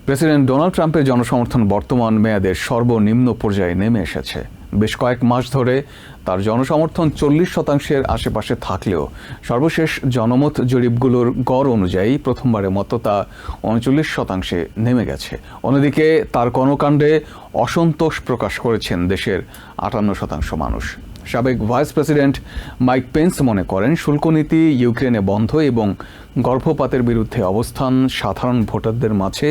President Donald ট্রাম্পের জনসমর্থন বর্তমান মেয়াদের সর্বনিম্ন পর্যায়ে নেমে এসেছে। বেশ কয়েক মাস ধরে তার জনসমর্থন 40%-এর আশেপাশে থাকলেও সর্বশেষ জনমত জরিপগুলোর গড় অনুযায়ী প্রথমবারের মতো তা 39%-এ নেমে গেছে। অন্যদিকে তার কর্মকাণ্ডে অসন্তোষ প্রকাশ করেছেন দেশের 58% মানুষ। সাবেক ভাইস প্রেসিডেন্ট মাইক পেন্স মনে করেন শুল্ক নীতি, ইউক্রেনে বন্ধ এবং গর্ভপাতের বিরুদ্ধে অবস্থান সাধারণ ভোটারদের মাঝে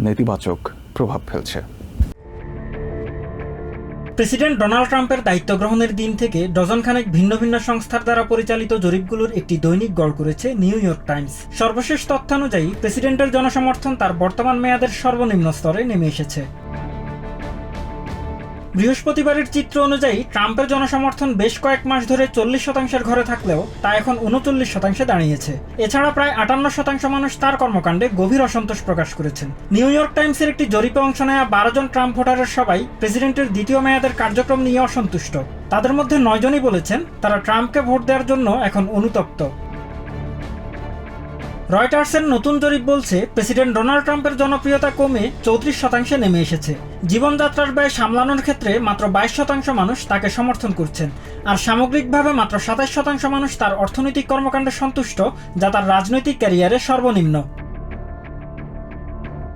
নেতিবাচক প্রভাব ফেলছে। প্রেসিডেন্ট ডোনাল্ড ট্রাম্পের দায়িত্ব গ্রহণের দিন থেকে ডজনখানেক ভিন্ন ভিন্ন সংস্থার দ্বারা পরিচালিত জরিপগুলোর একটি দৈনিক গড় করেছে নিউ ইয়র্ক টাইমস। সর্বশেষ তথ্যানুযায়ী প্রেসিডেন্টের জনসমর্থন তার বর্তমান মেয়াদের সর্বনিম্ন স্তরে নেমে এসেছে। বৃহস্পতিবারের চিত্র অনুযায়ী ট্রাম্পের জনসমর্থন বেশ কয়েক মাস ধরে 40%-এর ঘরে থাকলেও তা এখন 39%-এ দাঁড়িয়েছে। এছাড়া প্রায় 58% মানুষ তার কর্মকাণ্ডে গভীর অসন্তোষ প্রকাশ করেছেন। নিউ ইয়র্ক টাইমসের একটি জরিপে অংশ নেওয়া 12 জন ট্রাম্প ভোটারের সবাই প্রেসিডেন্টের দ্বিতীয় মেয়াদের কার্যক্রম নিয়ে অসন্তুষ্ট। তাদের মধ্যে 9 জনই বলেছেন তারা ট্রাম্পকে ভোট দেওয়ার জন্য এখন অনুতপ্ত। রয়টার্সের নতুন জরিপ বলছে প্রেসিডেন্ট ডোনাল্ড ট্রাম্পের জনপ্রিয়তা কমে 34%-এ নেমে এসেছে। জীবনযাত্রার ব্যয় সামলানোর ক্ষেত্রে মাত্র 22% মানুষ তাকে সমর্থন করছেন, আর সামগ্রিকভাবে মাত্র 27% মানুষ তার অর্থনৈতিক কর্মকাণ্ডে সন্তুষ্ট, যা তার রাজনৈতিক ক্যারিয়ারে সর্বনিম্ন।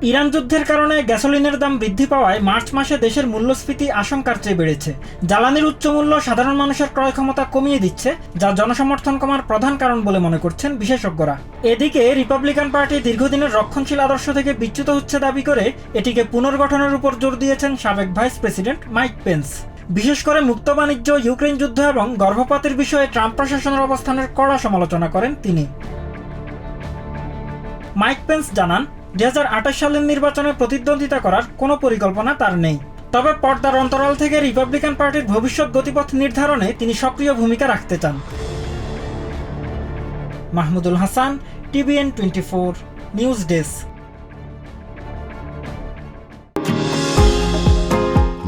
ইরান যুদ্ধের কারণে গ্যাসোলিনের দাম বৃদ্ধি পাওয়ায় মার্চ মাসে দেশের মূল্যস্ফীতি আশঙ্কার চেয়ে বেড়েছে। জ্বালানির উচ্চ মূল্য সাধারণ মানুষের ক্রয় ক্ষমতা কমিয়ে দিচ্ছে, যা জনসমর্থন কমার প্রধান কারণ বলে মনে করছেন বিশেষজ্ঞরা। এদিকে রিপাবলিকান পার্টি দীর্ঘদিনের রক্ষণশীল আদর্শ থেকে বিচ্যুত হচ্ছে দাবি করে এটিকে পুনর্গঠনের উপর জোর দিয়েছেন সাবেক ভাইস প্রেসিডেন্ট মাইক পেন্স। বিশেষ করে মুক্ত বাণিজ্য, ইউক্রেন যুদ্ধ এবং গর্ভপাতের বিষয়ে ট্রাম্প প্রশাসনের অবস্থানের কড়া সমালোচনা করেন তিনি। মাইক পেন্স জানান, 2028 সালের নির্বাচনে প্রতিদ্বন্দ্বিতা করার কোনো পরিকল্পনা তার নেই। তবে পর্দার অন্তরাল থেকে রিপাবলিকান পার্টির ভবিষ্যৎ গতিপথ নির্ধারণে তিনি সক্রিয় ভূমিকা রাখতে চান। Mahmudul Hasan, TVN 24 news desk.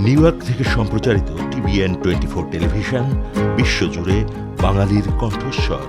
New York থেকে সম্প্রচারিত TVN 24 টেলিভিশন বিশ্বজুড়ে বাঙালির কণ্ঠস্বর।